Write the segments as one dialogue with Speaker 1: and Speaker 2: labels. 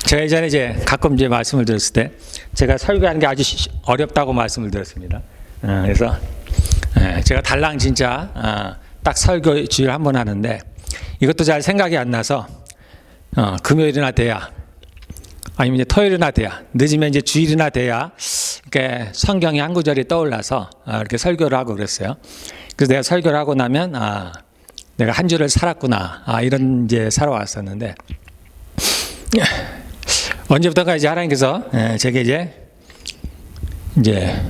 Speaker 1: 제가 예전에 이제 가끔 이제 말씀을 드렸을 때 제가 설교하는 게 아주 어렵다고 말씀을 드렸습니다. 그래서 제가 달랑 진짜 딱 설교 주일 한 번 하는데 이것도 잘 생각이 안 나서 금요일이나 돼야 아니면 이제 토요일이나 돼야 늦으면 이제 주일이나 돼야 이렇게 성경의 한 구절이 떠올라서 이렇게 설교를 하고 그랬어요. 그래서 내가 설교를 하고 나면 내가 한 주를 살았구나 이런 이제 살아왔었는데 언제부턴가 이제 하나님께서 제게 이제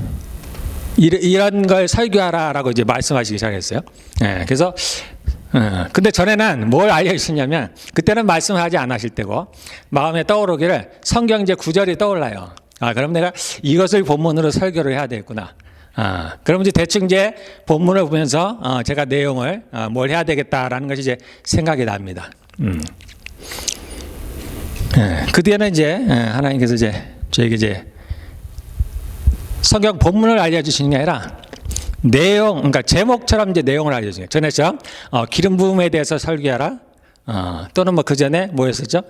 Speaker 1: 이런 걸 설교하라라고 이제 말씀하시기 시작했어요. 그래서 근데 전에는 뭘 알려주셨냐면 그때는 말씀하지 않으실 때고 마음에 떠오르기를 성경 이제 구절이 떠올라요. 그럼 내가 이것을 본문으로 설교를 해야 되겠구나. 그럼 이제 대충 이제 본문을 보면서 제가 내용을 뭘 해야 되겠다라는 것이 이제 생각이 납니다. 그 뒤에는 이제 하나님께서 이제 저에게 이제 성경 본문을 알려주시는 게 아니라 내용, 그러니까 제목처럼 이제 내용을 알려주세요. 전에처럼 기름 부음에 대해서 설교하라, 또는 뭐 그 전에 뭐였었죠?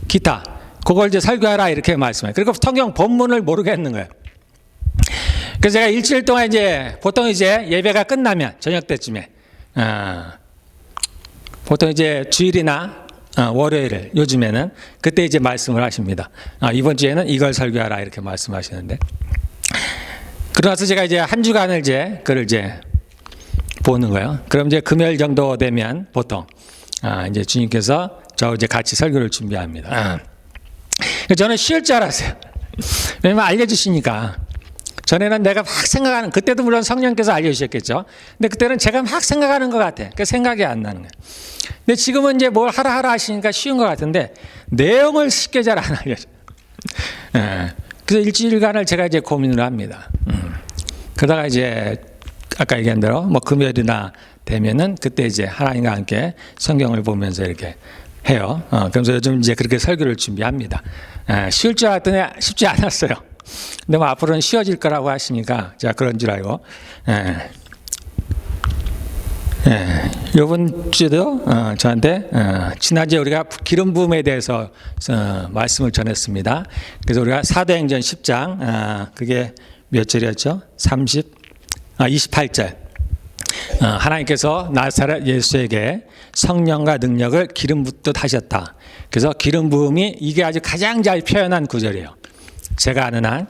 Speaker 1: 기타, 그걸 이제 설교하라 이렇게 말씀해요. 그리고 성경 본문을 모르겠는 거예요. 그래서 제가 일주일 동안 이제 보통 이제 예배가 끝나면 저녁 때쯤에 보통 이제 주일이나 월요일을 요즘에는 그때 이제 말씀을 하십니다. 이번 주에는 이걸 설교하라 이렇게 말씀하시는데 그러나서 제가 이제 한 주간을 이제 그걸 이제 보는 거예요. 그럼 이제 금요일 정도 되면 보통 이제 주님께서 저 이제 같이 설교를 준비합니다. 저는 쉬울 줄 알았어요. 왜냐면 알려주시니까. 전에는 내가 막 생각하는, 그때도 물론 성령께서 알려주셨겠죠. 근데 그때는 제가 막 생각하는 것 같아. 그 생각이 안 나는 거예요. 근데 지금은 이제 뭘 하라 하시니까 쉬운 것 같은데 내용을 쉽게 잘 안 알려줘요. 그래서 일주일간을 제가 이제 고민을 합니다. 그러다가 이제 아까 얘기한 대로 뭐 금요일이나 되면은 그때 이제 하나님과 함께 성경을 보면서 이렇게 해요. 그래서 요즘 이제 그렇게 설교를 준비합니다. 쉬울 줄 알았더니 쉽지 않았어요. 근데 뭐 앞으로는 쉬워질 거라고 하시니까 제가 그런 줄 알고 이번 주도 저한테 지난주에 우리가 기름 부음에 대해서 말씀을 전했습니다. 그래서 우리가 사도행전 10장 그게 몇 절이었죠? 28절. 하나님께서 나사렛 예수에게 성령과 능력을 기름 붓듯 하셨다. 그래서 기름 부음이 이게 아주 가장 잘 표현한 구절이에요. 제가 아는 한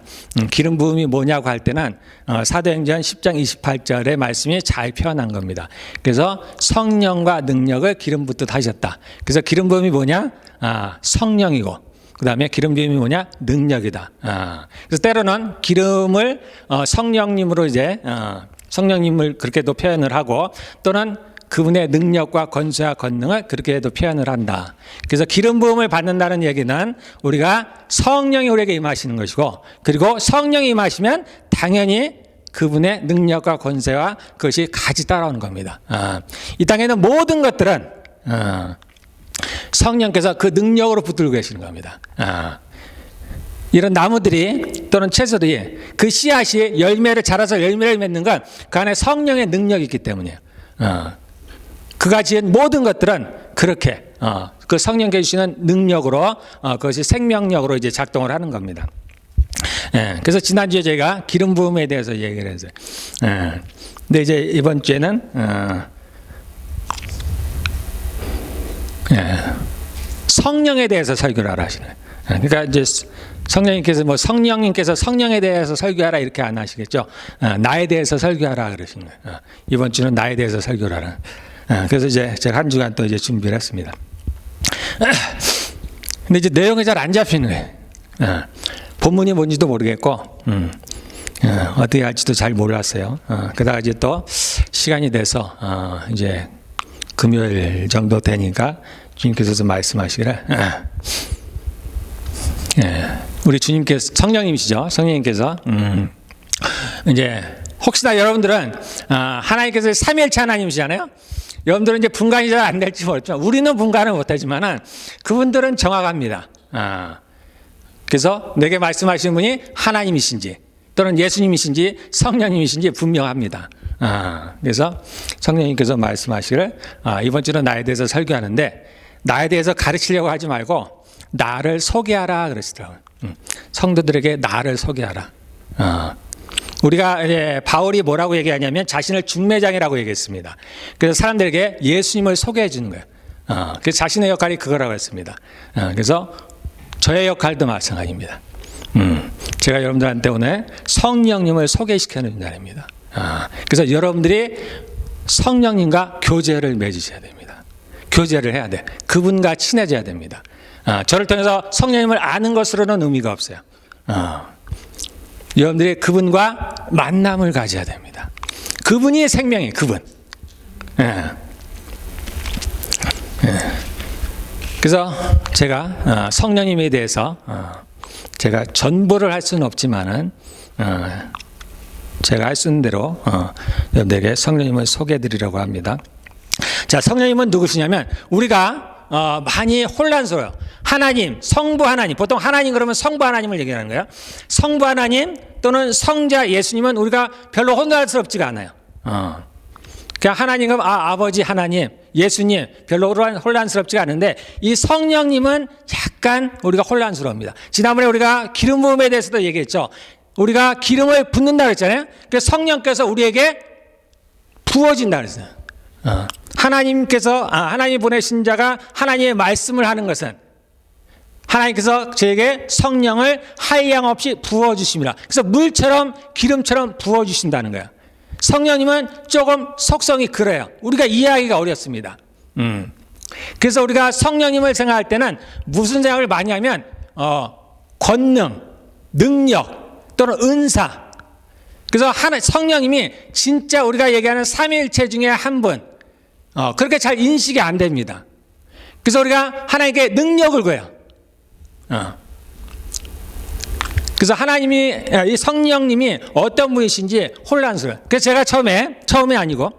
Speaker 1: 기름 부음이 뭐냐고 할 때는 사도행전 10장 28절의 말씀이 잘 표현한 겁니다. 그래서 성령과 능력을 기름 붓듯 하셨다. 그래서 기름 부음이 뭐냐? 성령이고 그 다음에 기름 부음이 뭐냐? 능력이다. 그래서 때로는 기름을 성령님으로 이제 성령님을 그렇게도 표현을 하고 또는 그분의 능력과 권세와 권능을 그렇게도 표현을 한다. 그래서 기름 부음을 받는다는 얘기는 우리가 성령이 우리에게 임하시는 것이고 그리고 성령이 임하시면 당연히 그분의 능력과 권세와 그것이 같이 따라오는 겁니다. 이 땅에는 모든 것들은 성령께서 그 능력으로 붙들고 계시는 겁니다. 이런 나무들이 또는 채소들이 그 씨앗이 열매를 자라서 열매를 맺는 건 그 안에 성령의 능력이 있기 때문이에요. 그가 지은 모든 것들은 그렇게 그 성령께서 주시는 능력으로 그것이 생명력으로 이제 작동을 하는 겁니다. 그래서 지난주에 제가 기름 부음에 대해서 얘기를 했어요. 근데 이제 이번 주에는 성령에 대해서 설교를 하라 하시네요. 그러니까 이제 성령님께서 성령에 대해서 설교하라 이렇게 안 하시겠죠. 나에 대해서 설교하라 그러시는 거예요. 이번 주는 나에 대해서 설교를 하라. 그래서 이제 제가 한 주간 또 이제 준비를 했습니다. 근데 이제 내용이 잘 안 잡히는 거예요. 본문이 뭔지도 모르겠고, 어떻게 할지도 잘 몰랐어요. 그러다가 이제 또 시간이 돼서, 이제 금요일 정도 되니까 주님께서 말씀하시기를, 우리 주님께서, 성령님이시죠? 성령님께서, 이제 혹시나 여러분들은, 하나님께서 삼위일체 하나님이시잖아요? 여러분들은 이제 분간이 잘 안 될지 모르지만 우리는 분간을 못하지만 그분들은 정확합니다. 그래서 내게 말씀하시는 분이 하나님이신지 또는 예수님이신지 성령님이신지 분명합니다. 그래서 성령님께서 말씀하시기를 이번 주는 나에 대해서 설교하는데 나에 대해서 가르치려고 하지 말고 나를 소개하라 그러시더라고요. 성도들에게 나를 소개하라. 우리가 이제 바울이 뭐라고 얘기하냐면 자신을 중매장이라고 얘기했습니다. 그래서 사람들에게 예수님을 소개해 주는 거예요. 그래서 자신의 역할이 그거라고 했습니다. 그래서 저의 역할도 마찬가지입니다. 제가 여러분들한테 오늘 성령님을 소개시켜주는 날입니다. 그래서 여러분들이 성령님과 교제를 맺으셔야 됩니다. 교제를 해야 돼. 그분과 친해져야 됩니다. 저를 통해서 성령님을 아는 것으로는 의미가 없어요. 여러분들이 그분과 만남을 가져야 됩니다. 그분이 생명이에요. 그분. 그래서 제가 성령님에 대해서 제가 전부를 할 수는 없지만은 제가 할 수 있는 대로 여러분들에게 성령님을 소개해드리려고 합니다. 자, 성령님은 누구시냐면 우리가 많이 혼란스러워요. 하나님, 성부 하나님. 보통 하나님 그러면 성부 하나님을 얘기하는 거예요. 성부 하나님 또는 성자 예수님은 우리가 별로 혼란스럽지가 않아요. 그냥 하나님은 아버지 하나님, 예수님 별로 혼란스럽지가 않은데 이 성령님은 약간 우리가 혼란스러웁니다. 지난번에 우리가 기름 부음에 대해서도 얘기했죠. 우리가 기름을 붓는다 그랬잖아요. 그래서 성령께서 우리에게 부어진다 그랬어요. 하나님께서 하나님 보내신 자가 하나님의 말씀을 하는 것은 하나님께서 저에게 성령을 한량 없이 부어주심이라. 그래서 물처럼 기름처럼 부어주신다는 거예요. 성령님은 조금 속성이 그래요. 우리가 이해하기가 어렵습니다. 그래서 우리가 성령님을 생각할 때는 무슨 생각을 많이 하면 권능, 능력 또는 은사. 그래서 성령님이 진짜 우리가 얘기하는 삼위일체 중에 한 분. 그렇게 잘 인식이 안 됩니다. 그래서 우리가 하나님께 능력을 구해요. 그래서 이 성령님이 어떤 분이신지 혼란스러워요. 그래서 제가 처음에 아니고,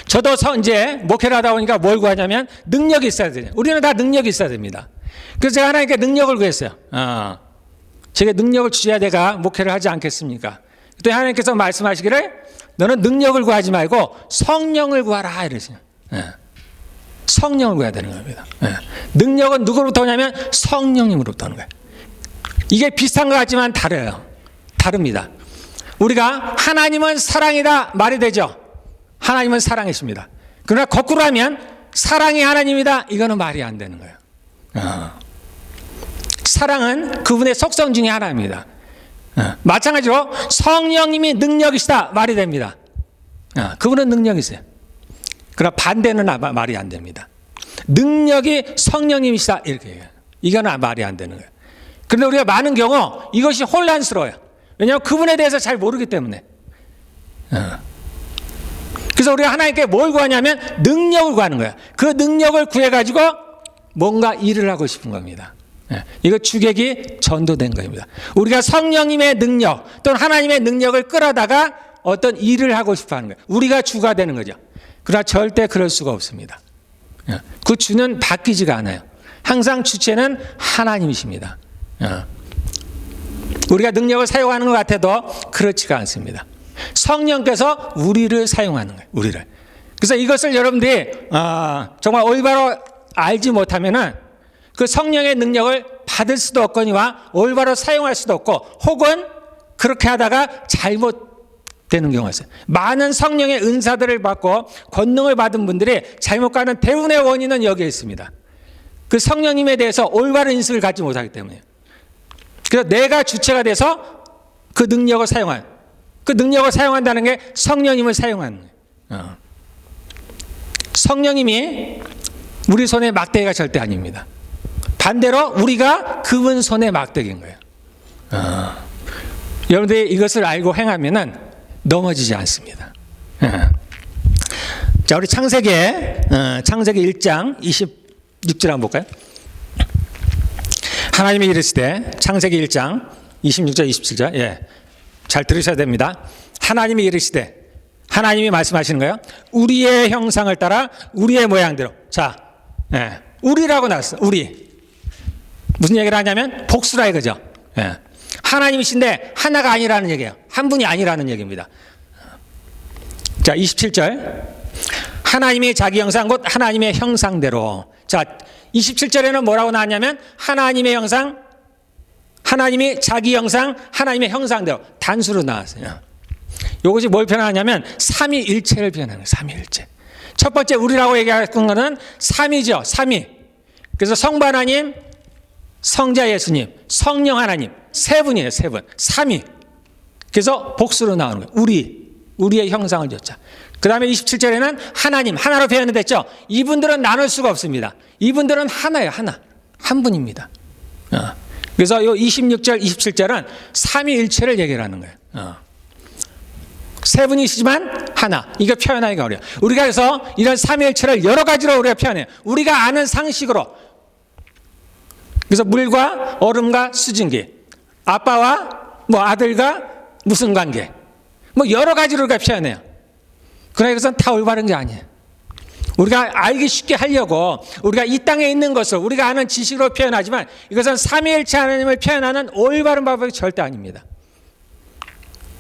Speaker 1: 저도 이제 목회를 하다 보니까 뭘 구하냐면 능력이 있어야 돼요. 우리는 다 능력이 있어야 됩니다. 그래서 제가 하나님께 능력을 구했어요. 제게 능력을 주셔야 내가 목회를 하지 않겠습니까? 그때 하나님께서 말씀하시기를 너는 능력을 구하지 말고 성령을 구하라 이러시죠. 성령을 구해야 되는 겁니다. 능력은 누구로부터 오냐면 성령님으로부터 오는 거예요. 이게 비슷한 것 같지만 다릅니다. 우리가 하나님은 사랑이다 말이 되죠. 하나님은 사랑이십니다. 그러나 거꾸로 하면 사랑이 하나님이다 이거는 말이 안 되는 거예요. 사랑은 그분의 속성 중에 하나입니다. 마찬가지로 성령님이 능력이시다 말이 됩니다. 그분은 능력이 있어요. 그러나 반대는 말이 안 됩니다. 능력이 성령님이시다 이렇게 얘기해요. 이거는 말이 안 되는 거예요. 그런데 우리가 많은 경우 이것이 혼란스러워요. 왜냐하면 그분에 대해서 잘 모르기 때문에. 그래서 우리가 하나님께 뭘 구하냐면 능력을 구하는 거예요. 그 능력을 구해가지고 뭔가 일을 하고 싶은 겁니다. 이거 주객이 전도된 겁니다. 우리가 성령님의 능력 또는 하나님의 능력을 끌어다가 어떤 일을 하고 싶어 하는 거예요. 우리가 주가 되는 거죠. 그러나 절대 그럴 수가 없습니다. 그 주는 바뀌지가 않아요. 항상 주체는 하나님이십니다. 우리가 능력을 사용하는 것 같아도 그렇지가 않습니다. 성령께서 우리를 사용하는 거예요. 우리를. 그래서 이것을 여러분들이 정말 올바로 알지 못하면은 그 성령의 능력을 받을 수도 없거니와 올바로 사용할 수도 없고 혹은 그렇게 하다가 잘못되는 경우가 있어요. 많은 성령의 은사들을 받고 권능을 받은 분들이 잘못 가는 대부분의 원인은 여기에 있습니다. 그 성령님에 대해서 올바른 인식을 갖지 못하기 때문이에요. 그래서 내가 주체가 돼서 그 능력을 사용한다는 게 성령님을 사용하는 거예요. 성령님이 우리 손에 막대기가 절대 아닙니다. 반대로 우리가 그분 손에 막대기인 거예요. 여러분들이 이것을 알고 행하면은 넘어지지 않습니다. 자, 우리 창세기 1장 26절 한번 볼까요? 하나님이 이르시되 창세기 1장 26절 27절 잘 들으셔야 됩니다. 하나님이 이르시되 하나님이 말씀하시는 거예요. 우리의 형상을 따라 우리의 모양대로. 자, 우리라고 나왔어. 우리. 무슨 얘기를 하냐면 복수라 이거죠. 하나님이신데 하나가 아니라는 얘기예요. 한 분이 아니라는 얘기입니다. 자, 27절. 하나님이 자기 형상 곧 하나님의 형상대로. 자, 27절에는 뭐라고 나왔냐면 하나님의 형상, 하나님이 자기 형상, 하나님의 형상대로 단수로 나왔어요. 이것이 뭘 표현하냐면 삼위일체를 표현하는 거예요. 삼위일체. 첫 번째 우리라고 얘기했던 거는 삼위죠. 삼위. 그래서 성부 하나님, 성자 예수님, 성령 하나님 세 분이에요. 세 분. 삼위. 그래서 복수로 나오는 거예요. 우리의 형상을 줬자. 그 다음에 27절에는 하나님, 하나로 표현됐죠. 이분들은 나눌 수가 없습니다. 이분들은 하나예요. 하나. 한 분입니다. 그래서 이 26절, 27절은 삼위일체를 얘기하는 거예요. 세 분이시지만 하나. 이거 표현하기가 어려워요. 우리가 그래서 이런 삼위일체를 여러 가지로 우리가 표현해요. 우리가 아는 상식으로. 그래서 물과 얼음과 수증기, 아빠와 아들과 무슨 관계, 여러 가지로 우리가 표현해요. 그러나 이것은 다 올바른 게 아니에요. 우리가 알기 쉽게 하려고 우리가 이 땅에 있는 것을 우리가 아는 지식으로 표현하지만 이것은 삼위일체 하나님을 표현하는 올바른 방법이 절대 아닙니다.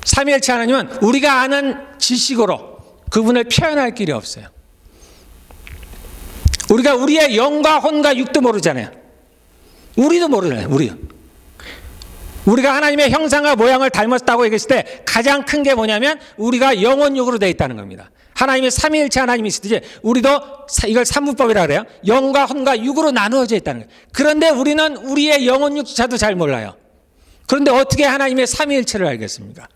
Speaker 1: 삼위일체 하나님은 우리가 아는 지식으로 그분을 표현할 길이 없어요. 우리가 우리의 영과 혼과 육도 모르잖아요. 우리도 모르잖아요. 우리가 하나님의 형상과 모양을 닮았다고 얘기했을 때 가장 큰 게 뭐냐면 우리가 영혼육으로 되어 있다는 겁니다. 하나님의 삼위일체 하나님이 있듯이 우리도 이걸 삼부법이라고 그래요. 영과 혼과 육으로 나누어져 있다는 거예요. 그런데 우리는 우리의 영혼육조차도 잘 몰라요. 그런데 어떻게 하나님의 삼위일체를 알겠습니까?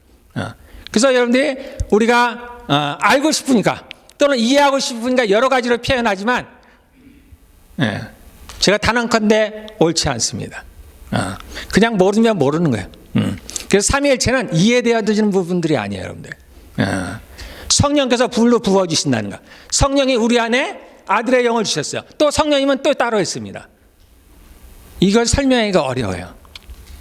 Speaker 1: 그래서 여러분들이 우리가 알고 싶으니까 또는 이해하고 싶으니까 여러 가지로 표현하지만 제가 단언컨대 옳지 않습니다. 그냥 모르면 모르는 거예요. 그래서 삼위일체는 이해되어지는 부분들이 아니에요, 여러분들. 성령께서 불로 부어주신다는 거. 성령이 우리 안에 아들의 영을 주셨어요. 또 성령님은 또 따로 있습니다. 이걸 설명하기가 어려워요.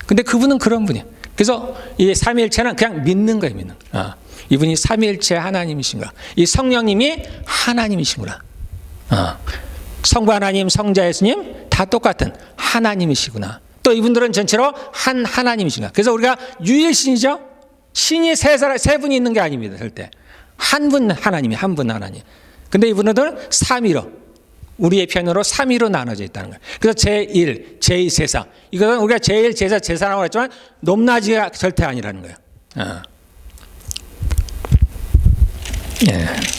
Speaker 1: 근데 그분은 그런 분이에요. 그래서 이 삼위일체는 그냥 믿는 거예요, 믿는 거. 이분이 삼위일체 하나님이신가. 이 성령님이 하나님이시구나. 성부 하나님, 성자 예수님 다 똑같은 하나님이시구나. 또 이분들은 전체로 한 하나님이신가. 그래서 우리가 유일신이죠. 신이 세 분이 있는 게 아닙니다. 절대. 한 분 하나님이 한 분 하나님. 근데 이분들은 삼위로 우리의 편으로 삼위로 나눠져 있다는 거예요. 그래서 제1, 제2 세상. 이것은 우리가 제1, 제4, 제3라고 했지만 높낮이가 절대 아니라는 거예요.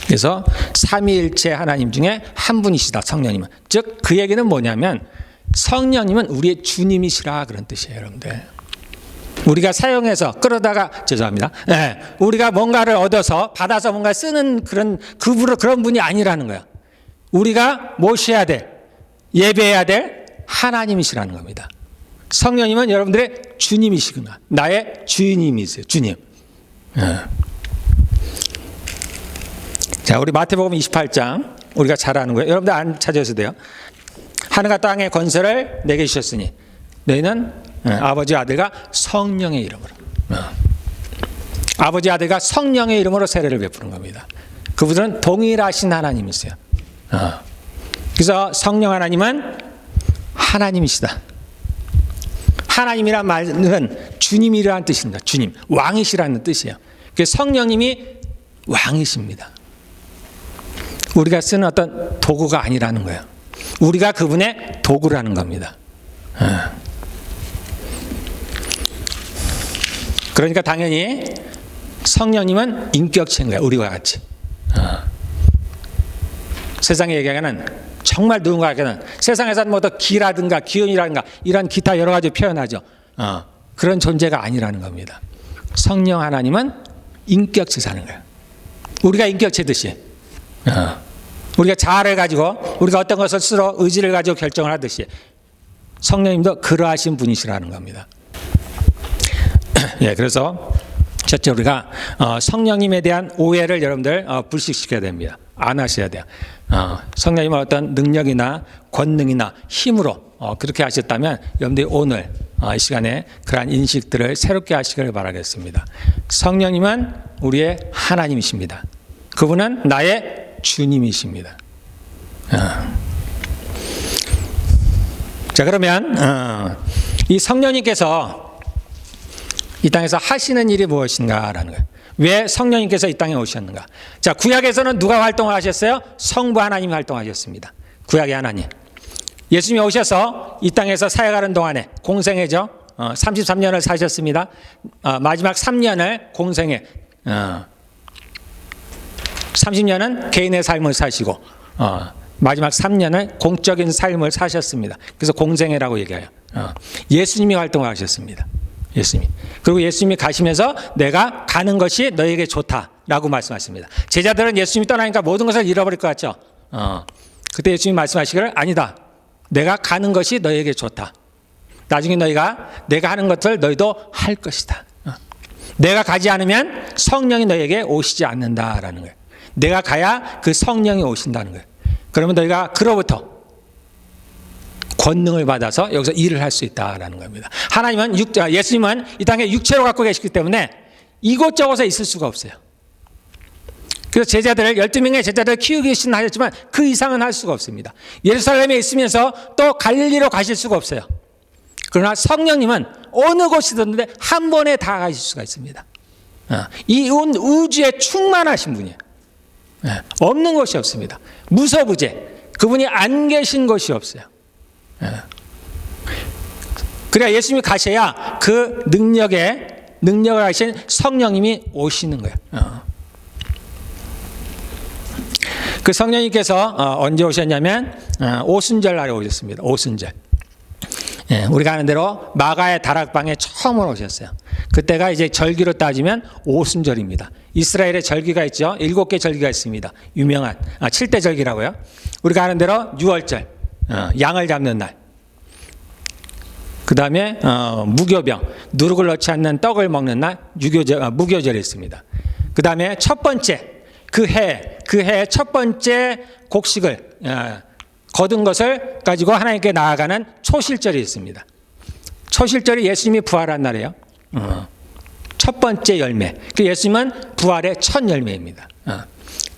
Speaker 1: 그래서 삼위일체 하나님 중에 한 분이시다. 성령님은. 즉 그 얘기는 뭐냐면 성령님은 우리의 주님이시라 그런 뜻이에요, 여러분들. 우리가 사용해서 끌어다가 죄송합니다. 우리가 뭔가를 얻어서 받아서 뭔가 쓰는 그런 분이 아니라는 거야. 우리가 모셔야 될, 예배해야 될 하나님이시라는 겁니다. 성령님은 여러분들의 주님이시구나. 나의 주님이세요. 주님. 자, 우리 마태복음 28장 우리가 잘 아는 거예요. 여러분들 안 찾으셔도 돼요. 하늘과 땅의 권세를 내게 주셨으니 너희는 아버지 아들과 성령의 이름으로 아버지 아들과 성령의 이름으로 세례를 베푸는 겁니다. 그분들은 동일하신 하나님이세요. 그래서 성령 하나님은 하나님이시다. 하나님이란 말은 주님이라는 뜻입니다. 주님, 왕이시라는 뜻이에요. 그래서 성령님이 왕이십니다. 우리가 쓰는 어떤 도구가 아니라는 거예요. 우리가 그분의 도구라는 겁니다. 그러니까 당연히 성령님은 인격체인 거예요. 우리와 같이. 세상에 얘기하는 정말 누군가에게는 세상에서는 뭐 더 기라든가 기운이라든가 이런 기타 여러 가지 표현하죠. 그런 존재가 아니라는 겁니다. 성령 하나님은 인격체 사는 거예요. 우리가 인격체듯이 우리가 자아를 가지고 우리가 어떤 것을 스스로 의지를 가지고 결정을 하듯이 성령님도 그러하신 분이시라는 겁니다. 그래서 첫째 우리가 성령님에 대한 오해를 여러분들 불식시켜야 됩니다. 안 하셔야 돼요. 성령님은 어떤 능력이나 권능이나 힘으로 그렇게 하셨다면 여러분들이 오늘 이 시간에 그러한 인식들을 새롭게 하시기를 바라겠습니다. 성령님은 우리의 하나님이십니다. 그분은 나의 주님이십니다. 자, 그러면 이 성령님께서 이 땅에서 하시는 일이 무엇인가라는 거예요. 왜 성령님께서 이 땅에 오셨는가? 자, 구약에서는 누가 활동을 하셨어요? 성부 하나님이 활동하셨습니다. 구약의 하나님. 예수님이 오셔서 이 땅에서 사역하는 동안에 공생애죠. 33년을 사셨습니다. 마지막 3년을 공생애, 30년은 개인의 삶을 사시고 마지막 3년을 공적인 삶을 사셨습니다. 그래서 공생애라고 얘기해요. 예수님이 활동을 하셨습니다. 예수님이. 그리고 예수님이 가시면서 내가 가는 것이 너에게 좋다라고 말씀하십니다. 제자들은 예수님이 떠나니까 모든 것을 잃어버릴 것 같죠. 그때 예수님이 말씀하시기를 아니다. 내가 가는 것이 너에게 좋다. 나중에 너희가 내가 하는 것을 너희도 할 것이다. 내가 가지 않으면 성령이 너에게 오시지 않는다라는 거예요. 내가 가야 그 성령이 오신다는 거예요. 그러면 너희가 그로부터 권능을 받아서 여기서 일을 할 수 있다라는 겁니다. 하나님은 예수님은 이 땅에 육체로 갖고 계시기 때문에 이곳저곳에 있을 수가 없어요. 그래서 제자들을 12명의 제자들을 키우기 하셨지만 그 이상은 할 수가 없습니다. 예루살렘에 있으면서 또 갈릴리로 가실 수가 없어요. 그러나 성령님은 어느 곳이든지 한 번에 다 가실 수가 있습니다. 이 온 우주에 충만하신 분이에요. 없는 것이 없습니다. 무소부재. 그분이 안 계신 것이 없어요. 그래야 예수님이 가셔야 그 능력을 하신 성령님이 오시는 거예요. 그 성령님께서 언제 오셨냐면 오순절 날에 오셨습니다. 오순절. 우리가 아는 대로 마가의 다락방에 처음으로 오셨어요. 그때가 이제 절기로 따지면 오순절입니다. 이스라엘의 절기가 있죠. 7개 절기가 있습니다. 유명한 7대 절기라고요. 우리가 아는 대로 6월절, 양을 잡는 날. 그 다음에 무교병, 누룩을 넣지 않는 떡을 먹는 날, 무교절이 있습니다. 그 다음에 첫 번째, 그 해의 첫 번째 곡식을 거둔 것을 가지고 하나님께 나아가는 초실절이 있습니다. 초실절이 예수님이 부활한 날이에요. 첫 번째 열매. 그 예수님은 부활의 첫 열매입니다.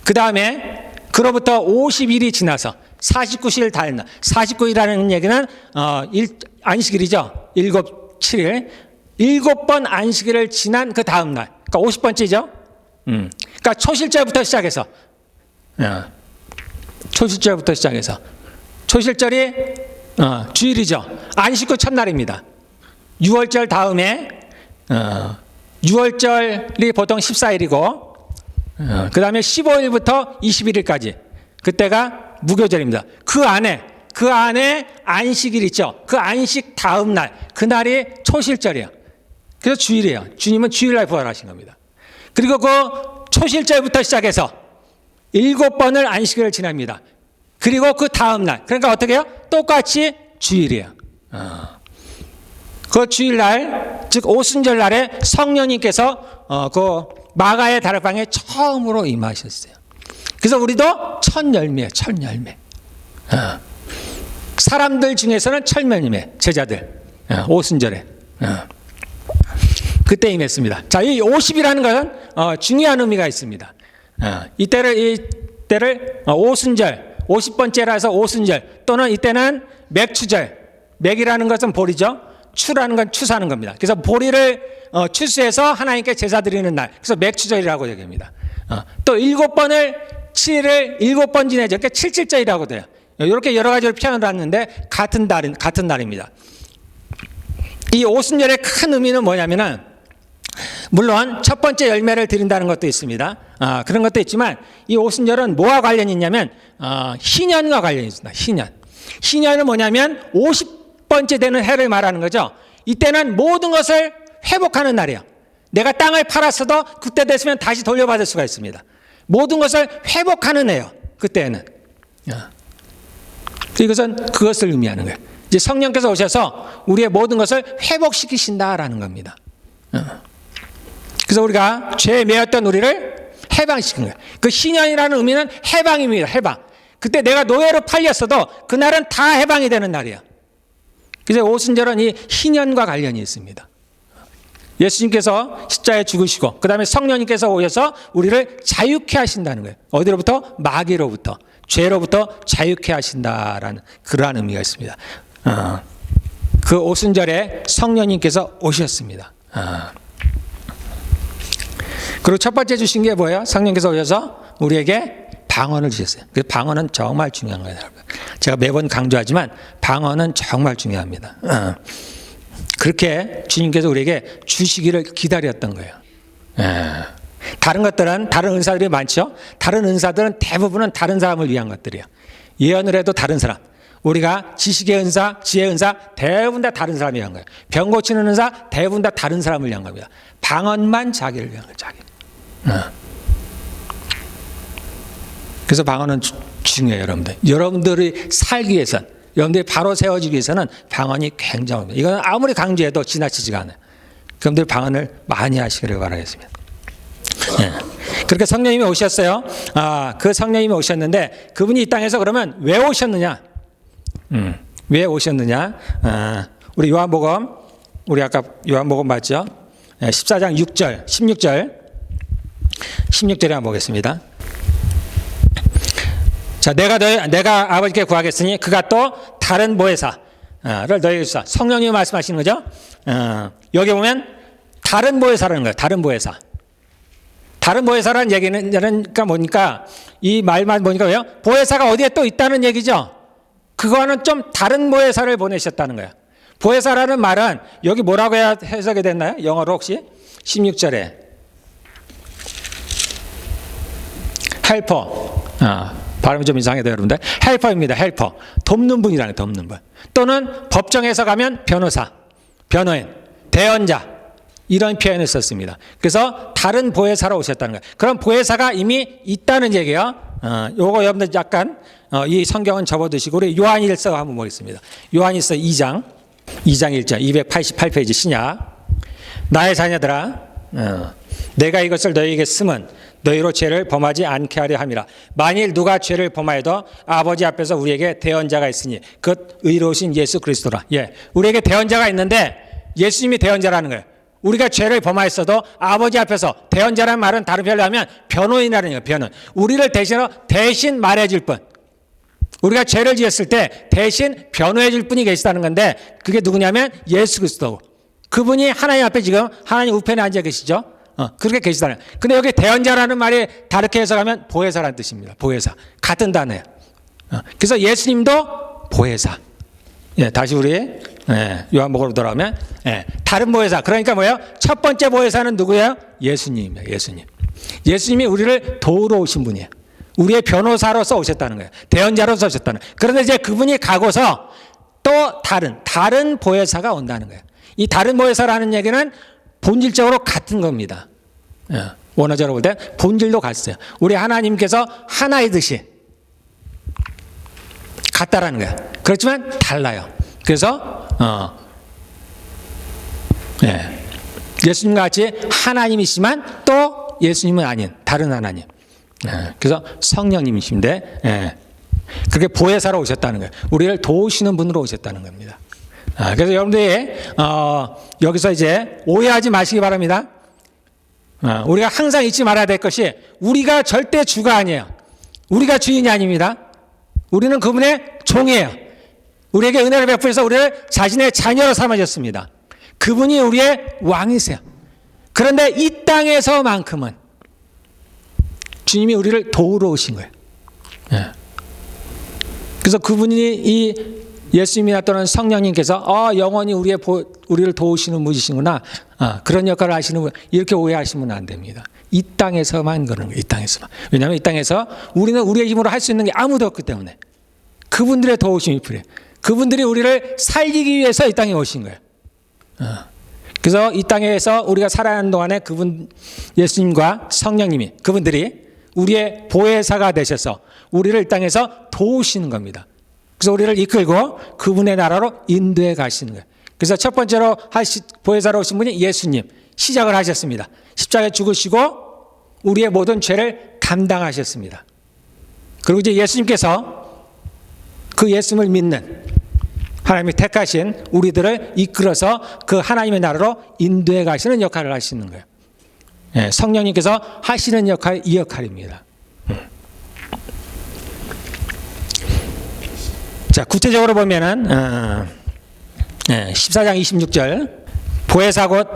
Speaker 1: 그 다음에 그로부터 50일이 지나서 49일 닿은 날. 49일이라는 얘기는 안식일이죠. 7일. 7번 안식일을 지난 그 다음 날. 그러니까 50번째죠. 그러니까 초실절부터 시작해서 초실절이 주일이죠. 안식 후 첫날입니다. 6월절 다음에 6월절이 보통 14일이고 그 다음에 15일부터 21일까지 그때가 무교절입니다. 그 안에 안식일 있죠. 그 안식 다음 날 그날이 초실절이에요. 그래서 주일이에요. 주님은 주일날 부활하신 겁니다. 그리고 그 초실절부터 시작해서 7번을 안식일을 지납니다. 그리고 그 다음 날, 그러니까 어떻게 해요? 똑같이 주일이에요. 그 주일날, 즉 오순절 날에 성령님께서 그 마가의 다락방에 처음으로 임하셨어요. 그래서 우리도 첫 열매예요. 첫 열매. 사람들 중에서는 첫 열매, 제자들. 오순절에. 그때 임했습니다. 자, 이 50이라는 것은 중요한 의미가 있습니다. 이때를 오순절, 50번째라서 오순절 또는 이때는 맥추절, 맥이라는 것은 보리죠. 추라는 건 추수하는 겁니다. 그래서 보리를 추수해서 하나님께 제사 드리는 날. 그래서 맥추절이라고 얘기합니다. 또 7번을 7번 지내죠. 그러니까 77절이라고 돼요. 이렇게 여러 가지로 표현을 하는데 같은 날입니다. 이 오순절의 큰 의미는 뭐냐면은 물론 첫 번째 열매를 드린다는 것도 있습니다. 그런 것도 있지만 이 오순절은 뭐와 관련이 있냐면 희년과 관련이 있습니다. 희년은 뭐냐면 50번째 되는 해를 말하는 거죠. 이때는 모든 것을 회복하는 날이에요. 내가 땅을 팔았어도 그때 됐으면 다시 돌려받을 수가 있습니다. 모든 것을 회복하는 해요. 그때는. 이것은 그것을 의미하는 거예요. 이제 성령께서 오셔서 우리의 모든 것을 회복시키신다라는 겁니다. 그래서 우리가 죄에 매였던 우리를 해방시킨 거예요. 그 희년이라는 의미는 해방입니다. 해방. 그때 내가 노예로 팔렸어도 그날은 다 해방이 되는 날이에요. 그래서 오순절은 이 희년과 관련이 있습니다. 예수님께서 십자가에 죽으시고 그 다음에 성령님께서 오셔서 우리를 자유케 하신다는 거예요. 어디로부터? 마귀로부터, 죄로부터 자유케 하신다라는 그러한 의미가 있습니다. 그 오순절에 성령님께서 오셨습니다. 그리고 첫 번째 주신 게 뭐예요? 성령께서 오셔서 우리에게 방언을 주셨어요. 그 방언은 정말 중요한 거예요. 제가 매번 강조하지만 방언은 정말 중요합니다. 그렇게 주님께서 우리에게 주시기를 기다렸던 거예요. 다른 것들은, 다른 은사들이 많죠. 다른 은사들은 대부분은 다른 사람을 위한 것들이에요. 예언을 해도 다른 사람, 우리가 지식의 은사, 지혜의 은사 대부분 다 다른 사람을 위한 거예요. 병 고치는 은사 대부분 다 다른 사람을 위한 겁니다. 방언만 자기를 위한 거예요. 자기. 그래서 방언은 중요해요. 여러분들이 살기 위해서는, 여러분들이 바로 세워지기 위해서는 방언이 굉장합니다. 이건 아무리 강조해도 지나치지가 않아요. 여러분들 방언을 많이 하시기를 바라겠습니다. 그렇게 성령님이 오셨어요. 그 성령님이 오셨는데 그분이 이 땅에서 그러면 왜 오셨느냐? 왜 오셨느냐? 우리 요한복음, 우리 아까 요한복음 맞죠? 14장 6절, 16절에 한번 보겠습니다. 자, 내가 아버지께 구하겠으니 그가 또 다른 보혜사를 너희에게 주사. 성령님이 말씀하시는 거죠? 여기 보면 다른 보혜사라는 거예요. 다른 보혜사. 다른 보혜사라는 얘기는 그러니까 뭡니까? 이 말만 보니까 왜요? 보혜사가 어디에 또 있다는 얘기죠. 그거는 좀 다른 보혜사를 보내셨다는 거예요. 보혜사라는 말은 여기 뭐라고 해석이 됐나요? 영어로 혹시? 16절에 헬퍼. 발음이 좀 이상해도 여러분들. 헬퍼입니다. 헬퍼. 돕는 분이라는 거예요. 돕는 분. 또는 법정에서 가면 변호사, 변호인, 대언자 이런 표현을 썼습니다. 그래서 다른 보혜사로 오셨다는 거예요. 그럼 보혜사가 이미 있다는 얘기예요. 요거 여러분들 약간 이 성경은 접어두시고 우리 요한일서 한번 보겠습니다. 요한일서 2장 1절 288페이지 신약. 나의 자녀들아, 내가 이것을 너희에게 쓰면 너희로 죄를 범하지 않게 하려 함이라. 만일 누가 죄를 범하여도 아버지 앞에서 우리에게 대언자가 있으니 그 의로우신 예수 그리스도라. 우리에게 대언자가 있는데 예수님이 대언자라는 거예요. 우리가 죄를 범하였어도 아버지 앞에서, 대언자라는 말은 다른 표현을 하면 변호인이라는 거예요. 변호인. 우리를 대신 말해줄 분. 우리가 죄를 지었을 때 대신 변호해줄 분이 계시다는 건데 그게 누구냐면 예수 그리스도고, 그분이 하나님 앞에 지금 하나님 우편에 앉아 계시죠. 그렇게 계시다는 거예요. 근데 여기 대언자라는 말이 다르게 해석하면 보혜사라는 뜻입니다. 보혜사. 같은 단어예요. 그래서 예수님도 보혜사. 다시 우리 요한복음으로 돌아오면 다른 보혜사. 그러니까 뭐예요? 첫 번째 보혜사는 누구예요? 예수님이에요. 예수님이 우리를 도우러 오신 분이에요. 우리의 변호사로서 오셨다는 거예요. 대언자로서 오셨다는 거예요. 그런데 이제 그분이 가고서 또 다른 보혜사가 온다는 거예요. 이 다른 보혜사라는 얘기는 본질적으로 같은 겁니다. 원어적으로 볼 때 본질도 같아요. 우리 하나님께서 하나이듯이 같다라는 거예요. 그렇지만 달라요. 그래서 예수님과 같이 하나님이시지만 또 예수님은 아닌 다른 하나님. 그래서 성령님이신데 그렇게 보혜사로 오셨다는 거예요. 우리를 도우시는 분으로 오셨다는 겁니다. 그래서 여러분들이 여기서 이제 오해하지 마시기 바랍니다. 우리가 항상 잊지 말아야 될 것이 우리가 절대 주가 아니에요. 우리가 주인이 아닙니다. 우리는 그분의 종이에요. 우리에게 은혜를 베풀어서 우리를 자신의 자녀로 삼아줬습니다. 그분이 우리의 왕이세요. 그런데 이 땅에서만큼은 주님이 우리를 도우러 오신 거예요. 그래서 그분이 이 예수님이나 또는 성령님께서 영원히 우리를 도우시는 분이시구나, 그런 역할을 하시는 분, 이렇게 오해하시면 안 됩니다. 이 땅에서만 그런 거예요. 이 땅에서만. 왜냐하면 이 땅에서 우리는 우리의 힘으로 할 수 있는 게 아무도 없기 때문에 그분들의 도우심이 필요해요. 그분들이 우리를 살리기 위해서 이 땅에 오신 거예요. 그래서 이 땅에서 우리가 살아가는 동안에 예수님과 성령님이, 그분들이 우리의 보혜사가 되셔서 우리를 이 땅에서 도우시는 겁니다. 그래서 우리를 이끌고 그분의 나라로 인도해 가시는 거예요. 그래서 첫 번째로 보혜사로 오신 분이 예수님, 시작을 하셨습니다. 십자가에 죽으시고 우리의 모든 죄를 감당하셨습니다. 그리고 이제 예수님께서 그 예수님을 믿는 하나님이 택하신 우리들을 이끌어서 그 하나님의 나라로 인도해 가시는 역할을 하시는 거예요. 성령님께서 하시는 역할이 이 역할입니다. 자, 구체적으로 보면은 14장 26절, 보혜사 곧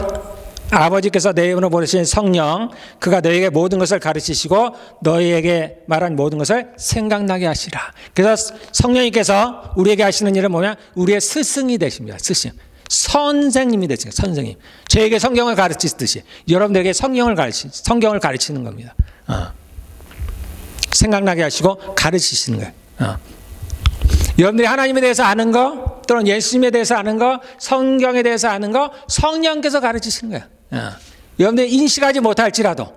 Speaker 1: 아버지께서 내 이름으로 보내신 성령, 그가 너희에게 모든 것을 가르치시고 너희에게 말한 모든 것을 생각나게 하시라. 그래서 성령님께서 우리에게 하시는 일은 뭐냐? 우리의 스승이 되십니다. 스승. 선생님이 되십니다. 선생님. 저에게 성경을 가르치듯이 여러분들에게 성경을 가르치는 겁니다. 생각나게 하시고 가르치시는 거예요. 여러분들이 하나님에 대해서 아는 거, 또는 예수님에 대해서 아는 거, 성경에 대해서 아는 거 성령께서 가르치시는 거예요. 여러분들이 인식하지 못할지라도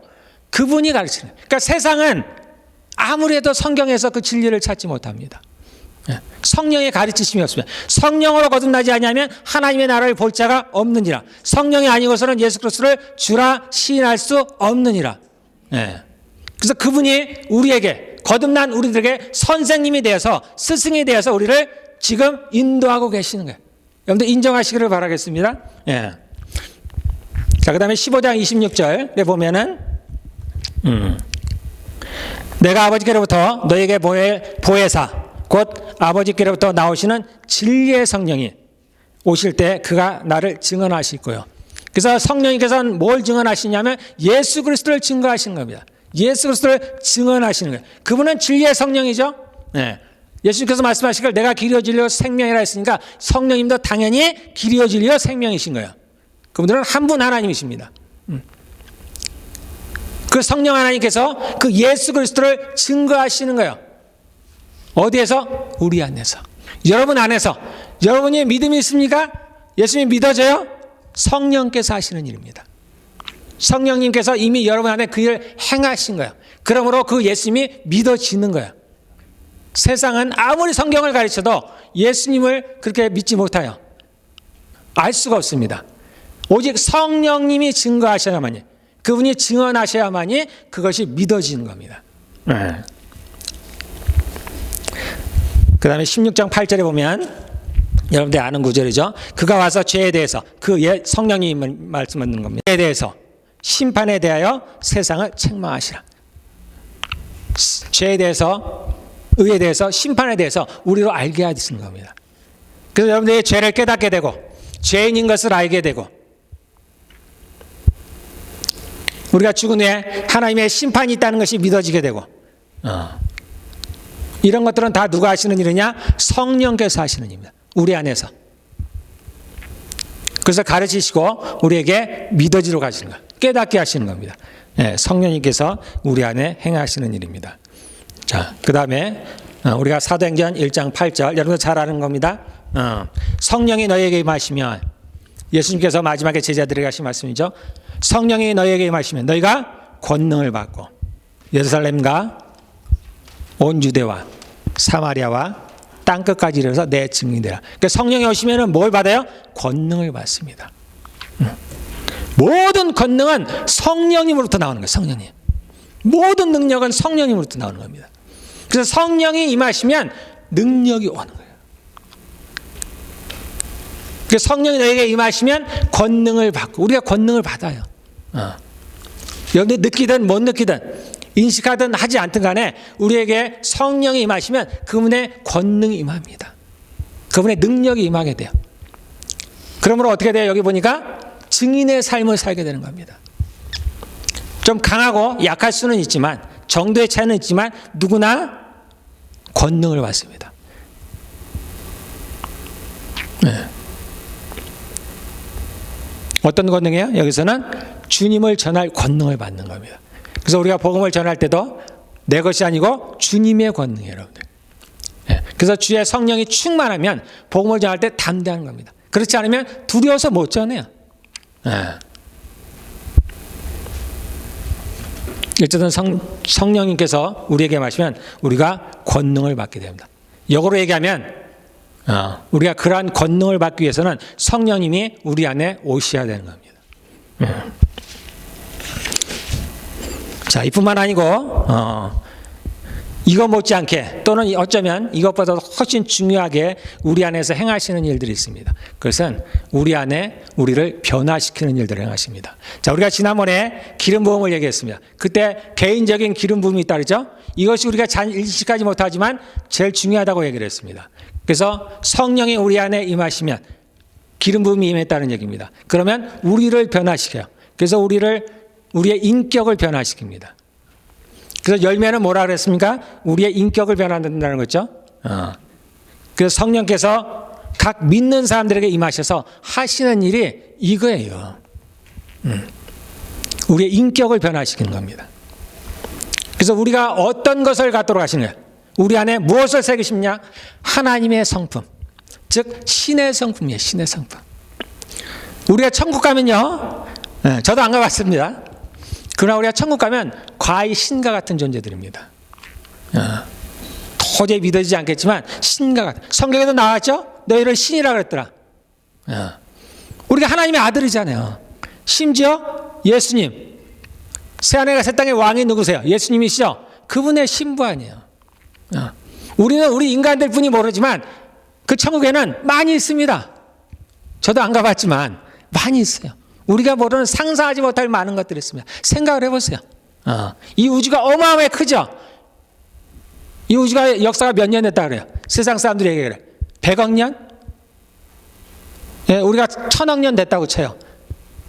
Speaker 1: 그분이 가르치는 거예요. 그러니까 세상은 아무리 해도 성경에서 그 진리를 찾지 못합니다. 성령의 가르치심이 없으면, 성령으로 거듭나지 아니하면 하나님의 나라를 볼 자가 없느니라. 성령이 아니고서는 예수 그리스도를 주라 시인할 수 없느니라. 그래서 그분이 우리에게, 거듭난 우리들에게 선생님이 되어서, 스승이 되어서 우리를 지금 인도하고 계시는 거예요. 여러분들 인정하시기를 바라겠습니다. 자, 그 다음에 15장 26절에 보면은 내가 아버지께로부터 너에게 보혜사 곧 아버지께로부터 나오시는 진리의 성령이 오실 때 그가 나를 증언하실 거예요. 그래서 성령님께서는 뭘 증언하시냐면 예수 그리스도를 증거하시는 겁니다. 예수 그리스도를 증언하시는 거예요. 그분은 진리의 성령이죠. 예수님께서 말씀하시길 내가 길이요 진리요 생명이라 했으니까 성령님도 당연히 길이요 진리요 생명이신 거예요. 그분들은 한 분 하나님이십니다. 그 성령 하나님께서 그 예수 그리스도를 증거하시는 거예요. 어디에서? 우리 안에서. 여러분 안에서. 여러분이 믿음이 있습니까? 예수님이 믿어져요? 성령께서 하시는 일입니다. 성령님께서 이미 여러분 안에 그 일을 행하신 거예요. 그러므로 그 예수님이 믿어지는 거예요. 세상은 아무리 성경을 가르쳐도 예수님을 그렇게 믿지 못해요. 알 수가 없습니다. 오직 성령님이 증거하셔야만이, 그분이 증언하셔야만이 그것이 믿어지는 겁니다. 그 다음에 16장 8절에 보면 여러분들 아는 구절이죠. 그가 와서 죄에 대해서, 그 성령님이 말씀하는 겁니다. 죄에 대해서, 심판에 대하여 세상을 책망하시라. 죄에 대해서, 의에 대해서, 심판에 대해서 우리로 알게 하시는 겁니다. 그래서 여러분들이 죄를 깨닫게 되고 죄인인 것을 알게 되고 우리가 죽은 후에 하나님의 심판이 있다는 것이 믿어지게 되고 이런 것들은 다 누가 하시는 일이냐? 성령께서 하시는 일입니다. 우리 안에서. 그래서 가르치시고 우리에게 믿어지러 가시는 거예요. 깨닫게 하시는 겁니다. 성령님께서 우리 안에 행하시는 일입니다. 자, 그 다음에 우리가 사도행전 1장 8절 여러분들 잘 아는 겁니다. 성령이 너희에게 임하시면, 예수님께서 마지막에 제자들에게 하신 말씀이죠. 성령이 너희에게 임하시면 너희가 권능을 받고 예루살렘과 온 유대와 사마리아와 땅끝까지 이르러서 내 증인이 되라. 그러니까 성령이 오시면 뭘 받아요? 권능을 받습니다. 모든 권능은 성령님으로부터 나오는 거예요. 성령님. 모든 능력은 성령님으로부터 나오는 겁니다. 그래서 성령이 임하시면 능력이 오는 거예요. 그래서 성령이 너에게 임하시면 권능을 받고, 우리가 권능을 받아요. 여러분들 느끼든 못 느끼든 인식하든 하지 않든 간에 우리에게 성령이 임하시면 그분의 권능이 임합니다. 그분의 능력이 임하게 돼요. 그러므로 어떻게 돼요? 여기 보니까 증인의 삶을 살게 되는 겁니다. 좀 강하고 약할 수는 있지만, 정도의 차이는 있지만 누구나 권능을 받습니다. 어떤 권능이에요? 여기서는 주님을 전할 권능을 받는 겁니다. 그래서 우리가 복음을 전할 때도 내 것이 아니고 주님의 권능이에요, 여러분들. 그래서 주의 성령이 충만하면 복음을 전할 때 담대한 겁니다. 그렇지 않으면 두려워서 못 전해요. 어쨌든 성령님께서 우리에게 마시면 우리가 권능을 받게 됩니다. 역으로 얘기하면 우리가 그러한 권능을 받기 위해서는 성령님이 우리 안에 오셔야 되는 겁니다. 자, 이뿐만 아니고 이거 못지않게 또는 어쩌면 이것보다 훨씬 중요하게 우리 안에서 행하시는 일들이 있습니다. 그것은 우리 안에 우리를 변화시키는 일들을 행하십니다. 자, 우리가 지난번에 기름 부음을 얘기했습니다. 그때 개인적인 기름 부음이 따르죠. 이것이 우리가 잘 인식하지 못하지만 제일 중요하다고 얘기를 했습니다. 그래서 성령이 우리 안에 임하시면 기름 부음이 임했다는 얘기입니다. 그러면 우리를 변화시켜요. 그래서 우리의 인격을 변화시킵니다. 그래서 열매는 뭐라 그랬습니까? 우리의 인격을 변화한다는 거죠. 그래서 성령께서 각 믿는 사람들에게 임하셔서 하시는 일이 이거예요. 우리의 인격을 변화시키는 겁니다. 그래서 우리가 어떤 것을 갖도록 하시느냐? 우리 안에 무엇을 새기시냐? 하나님의 성품, 즉 신의 성품이에요. 신의 성품. 우리가 천국 가면요, 저도 안 가봤습니다. 그러나 우리가 천국 가면 과히 신과 같은 존재들입니다. 도저히 믿어지지 않겠지만 신과 같은. 성경에도 나왔죠? 너희를 신이라 그랬더라. 우리가 하나님의 아들이잖아요. 심지어 예수님, 새하늘과 새 땅의 왕이 누구세요? 예수님이시죠? 그분의 신부 아니에요. 우리는 우리 인간들 뿐이 모르지만 그 천국에는 많이 있습니다. 저도 안 가봤지만 많이 있어요. 우리가 모르는 상상하지 못할 많은 것들이 있습니다. 생각을 해보세요. 이 우주가 어마어마하게 크죠? 이 우주가 역사가 몇 년 됐다 그래요? 세상 사람들이 얘기해요. 100억 년? 예, 우리가 1000억 년 됐다고 쳐요.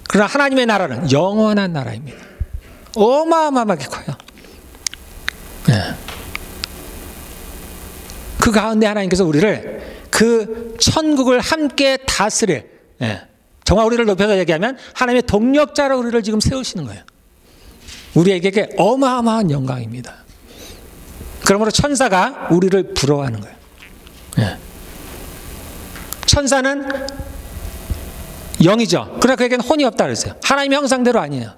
Speaker 1: 그러나 하나님의 나라는 영원한 나라입니다. 어마어마하게 커요. 예. 그 가운데 하나님께서 우리를 그 천국을 함께 다스릴, 정말 우리를 높여서 얘기하면 하나님의 동력자로 우리를 지금 세우시는 거예요. 우리에게 어마어마한 영광입니다. 그러므로 천사가 우리를 부러워하는 거예요. 천사는 영이죠. 그러나 그에게는 혼이 없다 그랬어요. 하나님의 형상대로 아니에요.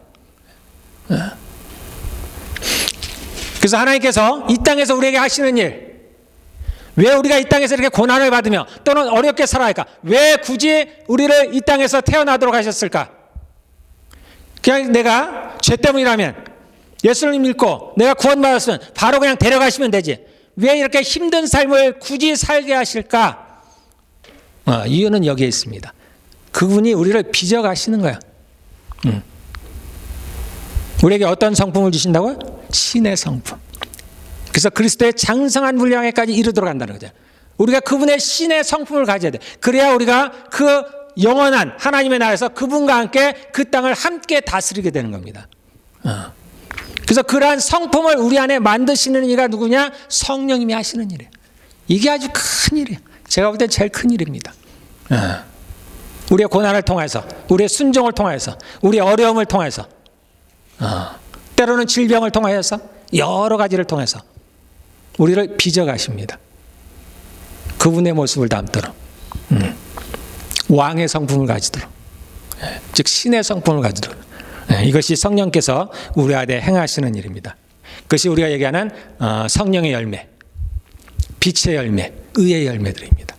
Speaker 1: 그래서 하나님께서 이 땅에서 우리에게 하시는 일, 왜 우리가 이 땅에서 이렇게 고난을 받으며 또는 어렵게 살아야 할까? 왜 굳이 우리를 이 땅에서 태어나도록 하셨을까? 그냥 내가 죄 때문이라면 예수를 믿고 내가 구원받았으면 바로 그냥 데려가시면 되지. 왜 이렇게 힘든 삶을 굳이 살게 하실까? 이유는 여기에 있습니다. 그분이 우리를 빚어가시는 거야. 우리에게 어떤 성품을 주신다고요? 신의 성품. 그래서 그리스도의 장성한 분량에까지 이르도록 한다는 거죠. 우리가 그분의 신의 성품을 가져야 돼. 그래야 우리가 그 영원한 하나님의 나라에서 그분과 함께 그 땅을 함께 다스리게 되는 겁니다. 그래서 그러한 성품을 우리 안에 만드시는 이가 누구냐? 성령님이 하시는 일이에요. 이게 아주 큰 일이에요. 제가 볼 때 제일 큰 일입니다. 우리의 고난을 통해서, 우리의 순종을 통해서, 우리의 어려움을 통해서, 때로는 질병을 통하여서, 여러 가지를 통해서 우리를 빚어가십니다. 그분의 모습을 담도록, 왕의 성품을 가지도록, 즉 신의 성품을 가지도록, 이것이 성령께서 우리 안에 행하시는 일입니다. 그것이 우리가 얘기하는 성령의 열매, 빛의 열매, 의의 열매들입니다.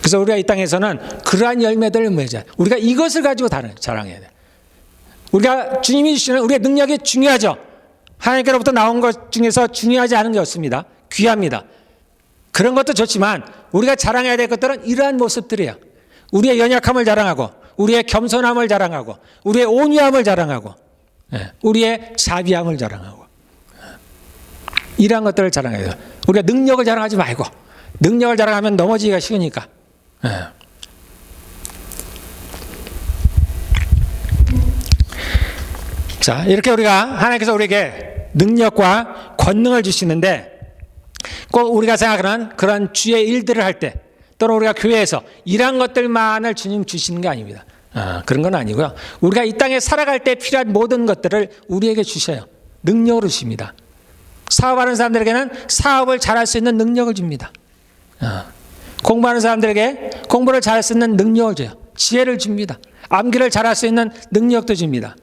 Speaker 1: 그래서 우리가 이 땅에서는 그러한 열매들을 맺어야 돼. 우리가 이것을 가지고 자랑해야 돼. 우리가 주님이 주시는 우리의 능력이 중요하죠. 하나님께로부터 나온 것 중에서 중요하지 않은 게 없습니다. 귀합니다. 그런 것도 좋지만 우리가 자랑해야 될 것들은 이러한 모습들이에요. 우리의 연약함을 자랑하고, 우리의 겸손함을 자랑하고, 우리의 온유함을 자랑하고, 우리의 자비함을 자랑하고, 이러한 것들을 자랑해야 돼요. 우리가 능력을 자랑하지 말고, 능력을 자랑하면 넘어지기가 쉬우니까. 자, 이렇게 우리가 하나님께서 우리에게 능력과 권능을 주시는데, 꼭 우리가 생각하는 그런 주의 일들을 할 때, 또는 우리가 교회에서 이러한 것들만을 주님 주시는 게 아닙니다. 그런 건 아니고요. 우리가 이 땅에 살아갈 때 필요한 모든 것들을 우리에게 주셔요. 능력으로 주십니다. 사업하는 사람들에게는 사업을 잘할 수 있는 능력을 줍니다. 공부하는 사람들에게 공부를 잘할 수 있는 능력을 줘요. 지혜를 줍니다. 암기를 잘할 수 있는 능력도 줍니다.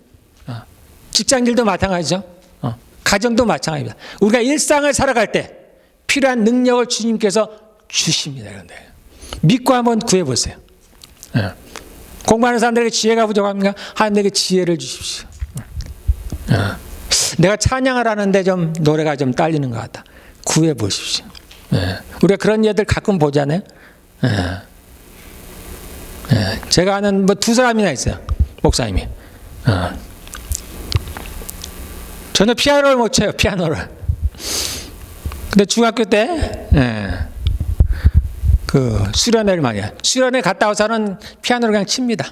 Speaker 1: 직장일도 마찬가지죠. 가정도 마찬가지입니다. 우리가 일상을 살아갈 때 필요한 능력을 주님께서 주십니다. 그런데 믿고 한번 구해보세요. 공부하는 사람들에게 지혜가 부족합니까? 하나님에게 지혜를 주십시오. 내가 찬양을 하는데 좀 노래가 좀 딸리는 것 같다. 구해보십시오. 우리가 그런 예들 가끔 보잖아요. 제가 아는 뭐 두 사람이나 있어요. 목사님이. 저는 피아노를 못 쳐요. 피아노를. 근데 중학교 때 그 수련회를 많이 해요. 수련회 갔다 와서는 피아노를 그냥 칩니다.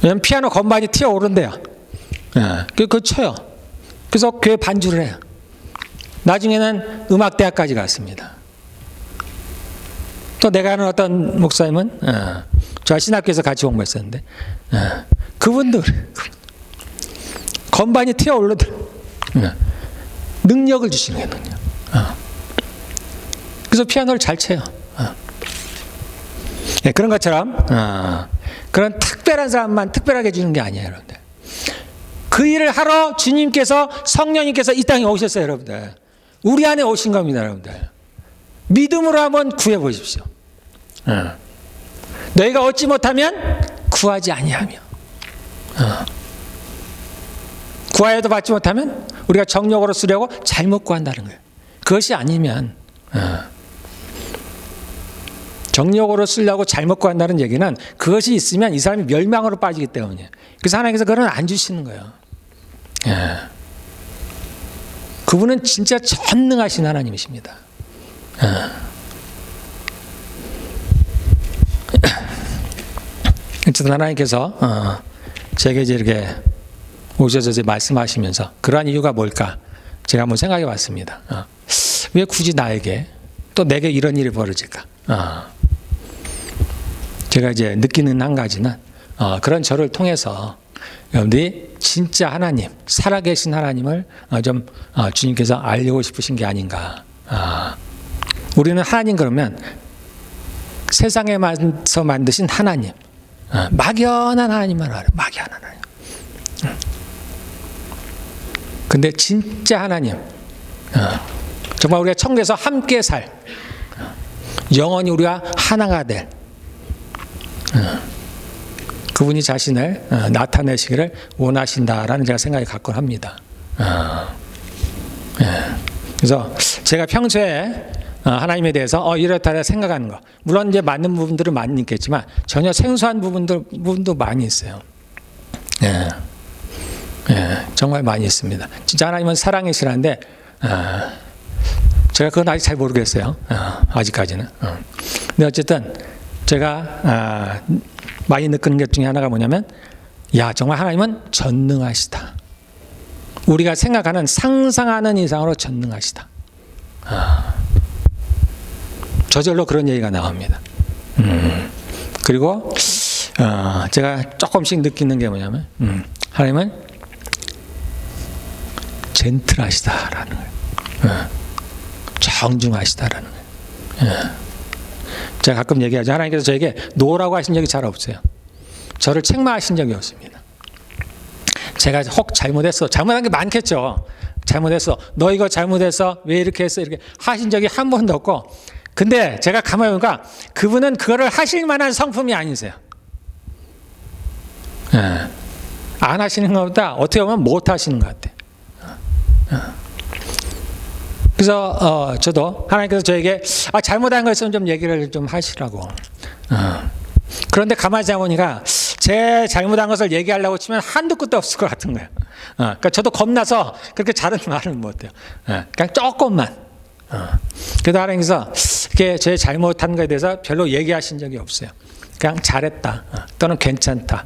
Speaker 1: 왜냐면 피아노 건반이 튀어오른대요. 그거 쳐요. 그래서 교회 반주를 해요. 나중에는 음악대학까지 갔습니다. 또 내가 아는 어떤 목사님은 저 신학교에서 같이 공부했었는데 그분들 건반이 튀어오르더라. 능력을 주시는 거예요. 능력. 그래서 피아노를 잘 쳐요. 네, 그런 것처럼 그런 특별한 사람만 특별하게 주는 게 아니에요, 여러분들. 그 일을 하러 주님께서 성령님께서 이 땅에 오셨어요, 여러분들. 우리 안에 오신 겁니다, 여러분들. 믿음으로 한번 구해 보십시오. 너희가 얻지 못하면 구하지 아니하며, 구하여도 받지 못하면 우리가 정욕으로 쓰려고 잘못 구한다는 거예요. 그것이 아니면 정욕으로 쓰려고 잘못 구한다는 얘기는 그것이 있으면 이 사람이 멸망으로 빠지기 때문이에요. 그래서 하나님께서 그건 안 주시는 거예요. 그분은 진짜 전능하신 하나님이십니다. 어쨌든 하나님께서 제게 이제 이렇게 오셔서 이제 말씀하시면서 그러한 이유가 뭘까? 제가 한번 생각해 봤습니다. 왜 굳이 나에게 또 내게 이런 일이 벌어질까? 제가 이제 느끼는 한 가지는 그런 저를 통해서 여러분들이 진짜 하나님, 살아계신 하나님을 좀 주님께서 알리고 싶으신 게 아닌가. 우리는 하나님 그러면 세상에서 만드신 하나님, 막연한 하나님만 알아요. 막연한 하나님. 근데 진짜 하나님, 정말 우리가 천국에서 함께 살, 영원히 우리가 하나가 될 그분이 자신을 나타내시기를 원하신다라는 제가 생각이 갖곤 합니다. 그래서 제가 평소에 하나님에 대해서 이렇다 생각하는 거, 물론 이제 맞는 부분들은 많이 있겠지만 전혀 생소한 부분도 많이 있어요. 정말 많이 있습니다. 진짜 하나님은 사랑이시라는데 제가 그건 아직 잘 모르겠어요. 아직까지는. 근데 어쨌든 제가 많이 느끼는 것 중에 하나가 뭐냐면, 정말 하나님은 전능하시다. 우리가 생각하는 상상하는 이상으로 전능하시다. 저절로 그런 얘기가 나옵니다. 그리고 제가 조금씩 느끼는 게 뭐냐면, 하나님은 젠틀하시다라는 거예요. 정중하시다라는 거예요. 제가 가끔 얘기하죠. 하나님께서 저에게 노라고 하신 적이 잘 없어요. 저를 책망하신 적이 없습니다. 제가 혹 잘못했어. 잘못한 게 많겠죠. 잘못했어. 너 이거 잘못했어. 왜 이렇게 했어. 이렇게 하신 적이 한 번도 없고. 근데 제가 가만히 보니까 그분은 그거를 하실 만한 성품이 아니세요. 안 하시는 것보다 어떻게 보면 못 하시는 것 같아요. 그래서 저도 하나님께서 저에게 잘못한 거 있으면 좀 얘기를 좀 하시라고. 그런데 가만히 생각해보니까 제 잘못한 것을 얘기하려고 치면 한두 끝도 없을 것 같은 거예요. 그러니까 저도 겁나서 그렇게 잘은 말을 못해요. 그냥 조금만. 그래도 하나님께서 이렇게 제 잘못한 것에 대해서 별로 얘기하신 적이 없어요. 그냥 잘했다. 또는 괜찮다.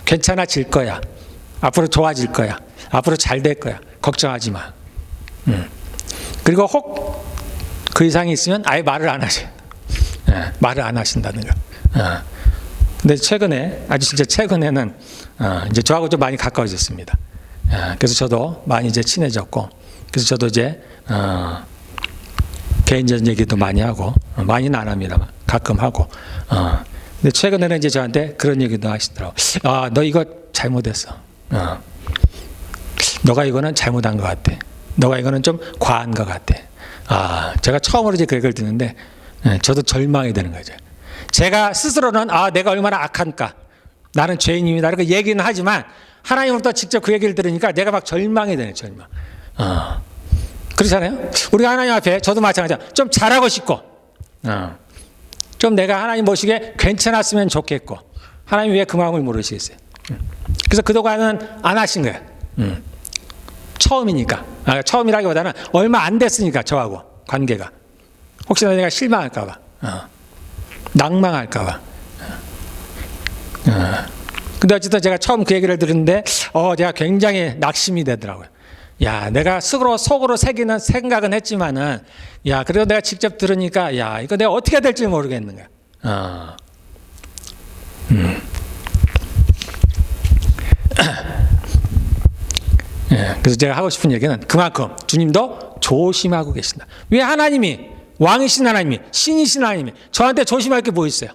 Speaker 1: 괜찮아질 거야. 앞으로 좋아질 거야. 앞으로 잘 될 거야. 걱정하지 마. 그리고 혹 그 이상이 있으면 아예 말을 안 하셔요. 말을 안 하신다는 거. 근데 최근에, 아주 진짜 최근에는 이제 저하고 좀 많이 가까워졌습니다. 그래서 저도 많이 이제 친해졌고, 그래서 저도 이제 개인적인 얘기도 많이 하고, 많이는 안 합니다만 가끔 하고. 근데 최근에는 이제 저한테 그런 얘기도 하시더라고. 너 이거 잘못했어. 너가 이거는 잘못한 것 같아. 너가 이거는 좀 과한 것 같아. 제가 처음으로 이제 그 얘기를 듣는데 저도 절망이 되는 거죠. 제가 스스로는 내가 얼마나 악한가, 나는 죄인입니다, 이렇게 얘기는 하지만 하나님으로부터 직접 그 얘기를 들으니까 내가 막 절망이 되네. 절망. 그렇잖아요. 우리가 하나님 앞에, 저도 마찬가지야, 좀 잘하고 싶고, 좀 내가 하나님 보시기에 괜찮았으면 좋겠고, 하나님 왜 그 마음을 모르시겠어요? 그래서 그동안은 안 하신 거예요. 처음이니까. 처음이라기보다는 얼마 안 됐으니까, 저하고 관계가. 혹시나 내가 실망할까봐, 낭망할까봐. 근데 어쨌든 제가 처음 그 얘기를 들었는데, 제가 굉장히 낙심이 되더라고요. 야, 내가 속으로 새기는 생각은 했지만은, 야, 그래도 내가 직접 들으니까, 야, 이거 내가 어떻게 해야 될지 모르겠는 거야. 예, 그래서 제가 하고 싶은 얘기는 그만큼 주님도 조심하고 계신다. 왜 하나님이, 왕이신 하나님이, 신이신 하나님이 저한테 조심할 게 뭐 있어요?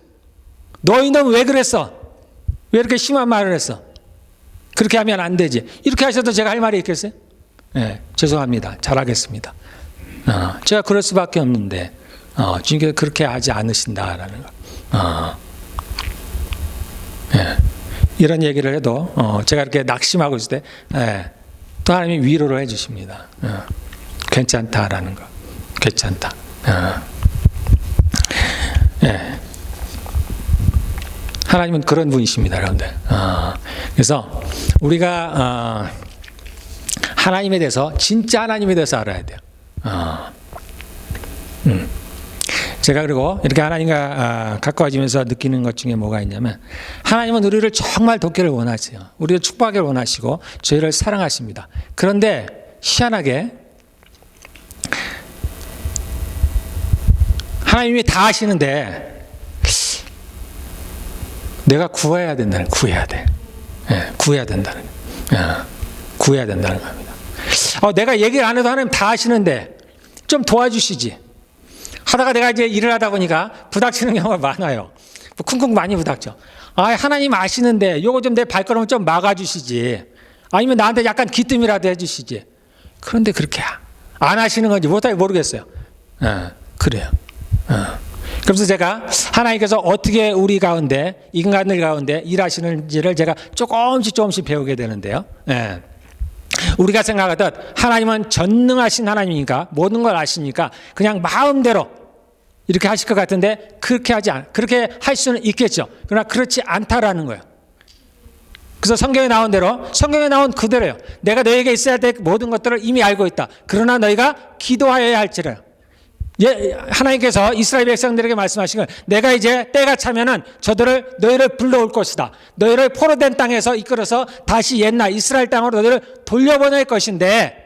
Speaker 1: 너희는 왜 그랬어? 왜 이렇게 심한 말을 했어? 그렇게 하면 안 되지. 이렇게 하셔도 제가 할 말이 있겠어요? 예, 죄송합니다. 잘하겠습니다. 제가 그럴 수밖에 없는데, 주님께서 그렇게 하지 않으신다라는 거. 예, 이런 얘기를 해도, 제가 이렇게 낙심하고 있을 때, 또 하나님이 위로를 해주십니다. 괜찮다라는 거. 괜찮다. 예. 하나님은 그런 분이십니다, 여러분들. 그래서 우리가 하나님에 대해서, 진짜 하나님에 대해서 알아야 돼요. 제가 그리고 이렇게 하나님과 가까워지면서 느끼는 것 중에 뭐가 있냐면, 하나님은 우리를 정말 돕기를 원하세요. 우리를 축복하기를 원하시고 저희를 사랑하십니다. 그런데 희한하게 하나님이 다 하시는데 내가 구해야 된다는, 구해야 돼. 예, 구해야 된다는, 구해야 된다는 겁니다. 내가 얘기를 안 해도 하나님 다 하시는데 좀 도와주시지. 하다가 내가 이제 일을 하다 보니까 부닥치는 경우가 많아요. 쿵쿵 많이 부닥쳐. 하나님 아시는데 요거 좀 내 발걸음을 좀 막아주시지. 아니면 나한테 약간 기뜸이라도 해주시지. 그런데 그렇게 안 하시는 건지 못하게 모르겠어요. 그래요. 그래서 제가 하나님께서 어떻게 우리 가운데, 인간들 가운데 일하시는지를 제가 조금씩 배우게 되는데요. 우리가 생각하듯 하나님은 전능하신 하나님이니까, 모든 걸 아시니까 그냥 마음대로 이렇게 하실 것 같은데, 그렇게 그렇게 할 수는 있겠죠. 그러나 그렇지 않다라는 거예요. 그래서 성경에 나온 대로, 성경에 나온 그대로예요. 내가 너에게 있어야 될 모든 것들을 이미 알고 있다. 그러나 너희가 기도하여야 할지라. 하나님께서 이스라엘 백성들에게 말씀하신 건, 내가 이제 때가 차면은 너희를 불러올 것이다. 너희를 포로된 땅에서 이끌어서 다시 옛날 이스라엘 땅으로 너희를 돌려보낼 것인데,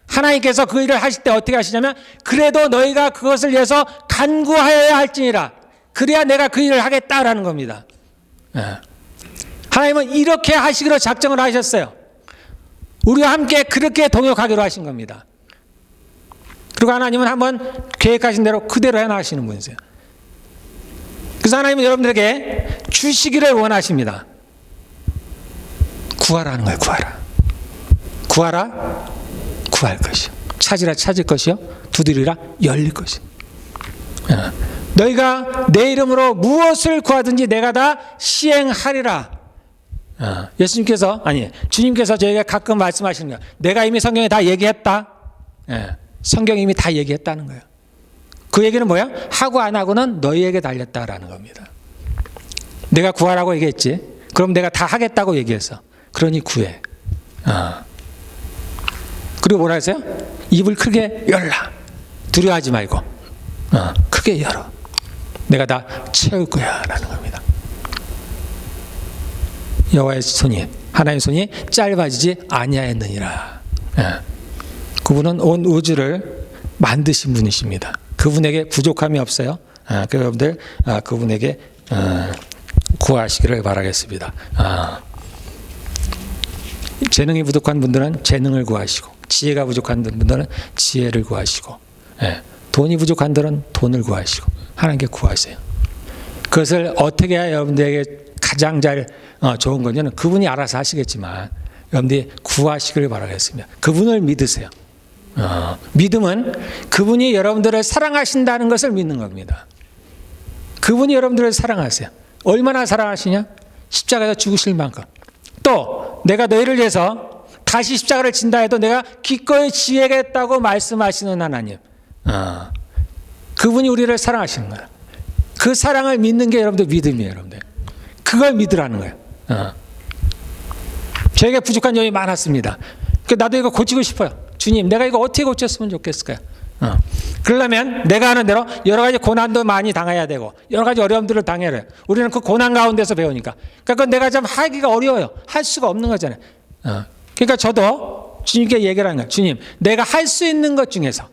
Speaker 1: 하나님께서 그 일을 하실 때 어떻게 하시냐면, 그래도 너희가 그것을 위해서 간구하여야 할지니라. 그래야 내가 그 일을 하겠다라는 겁니다. 하나님은 이렇게 하시기로 작정을 하셨어요. 우리와 함께 그렇게 동역하기로 하신 겁니다. 그리고 하나님은 한번 계획하신 대로 그대로 해나가시는 분이세요. 그래서 하나님은 여러분들에게 주시기를 원하십니다. 구하라는 거예요. 구하라, 구할 것이요. 찾으라, 찾을 것이요. 두드리라, 열릴 것이요. 너희가 내 이름으로 무엇을 구하든지 내가 다 시행하리라. 주님께서 저에게 가끔 말씀하시는 거예요. 내가 이미 성경에 다 얘기했다. 성경이 이미 다 얘기했다는 거예요. 그 얘기는 뭐야? 하고 안 하고는 너희에게 달렸다라는 겁니다. 내가 구하라고 얘기했지. 그럼 내가 다 하겠다고 얘기했어. 그러니 구해. 그리고 뭐라 했어요? 입을 크게 열라. 두려워하지 말고 크게 열어. 내가 다 채울 거야 라는 겁니다. 여호와의 손이, 하나님의 손이 짧아지지 아니하였느니라. 그분은 온 우주를 만드신 분이십니다. 그분에게 부족함이 없어요. 여러분들 그분에게 구하시기를 바라겠습니다. 재능이 부족한 분들은 재능을 구하시고, 지혜가 부족한 분들은 지혜를 구하시고, 돈이 부족한 분들은 돈을 구하시고, 하나님께 구하세요. 그것을 어떻게 해야 여러분들에게 가장 좋은 거냐는 그분이 알아서 하시겠지만, 여러분들이 구하시기를 바라겠습니다. 그분을 믿으세요. 믿음은 그분이 여러분들을 사랑하신다는 것을 믿는 겁니다. 그분이 여러분들을 사랑하세요. 얼마나 사랑하시냐? 십자가에서 죽으실 만큼. 또 내가 너희를 위해서 다시 십자가를 진다 해도 내가 기꺼이 지겠다고 말씀하시는 하나님. 그분이 우리를 사랑하시는 거예요. 그 사랑을 믿는 게 여러분들 믿음이에요. 여러분들 그걸 믿으라는 거예요. 저에게 부족한 점이 많았습니다. 나도 이거 고치고 싶어요. 주님, 내가 이거 어떻게 고쳤으면 좋겠을까요? 그러려면 내가 하는 대로 여러 가지 고난도 많이 당해야 되고 여러 가지 어려움들을 당해야 해요. 우리는 그 고난 가운데서 배우니까. 그러니까 그건 내가 좀 하기가 어려워요. 할 수가 없는 거잖아요. 그러니까 저도 주님께 얘기를 하는 거예요. 주님, 내가 할 수 있는 것 중에서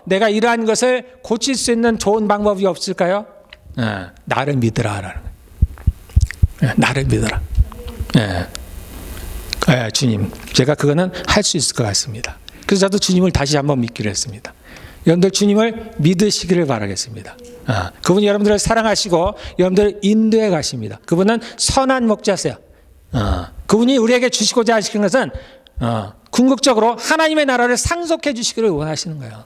Speaker 1: 내가 이러한 것을 고칠 수 있는 좋은 방법이 없을까요? 나를 믿으라라는 거예요. 나를 믿어라. 주님, 제가 그거는 할 수 있을 것 같습니다. 그래서 저도 주님을 다시 한번 믿기로 했습니다. 여러분들 주님을 믿으시기를 바라겠습니다. 그분이 여러분들을 사랑하시고 여러분들을 인도해 가십니다. 그분은 선한 목자세요. 그분이 우리에게 주시고자 하시는 것은 궁극적으로 하나님의 나라를 상속해 주시기를 원하시는 거예요.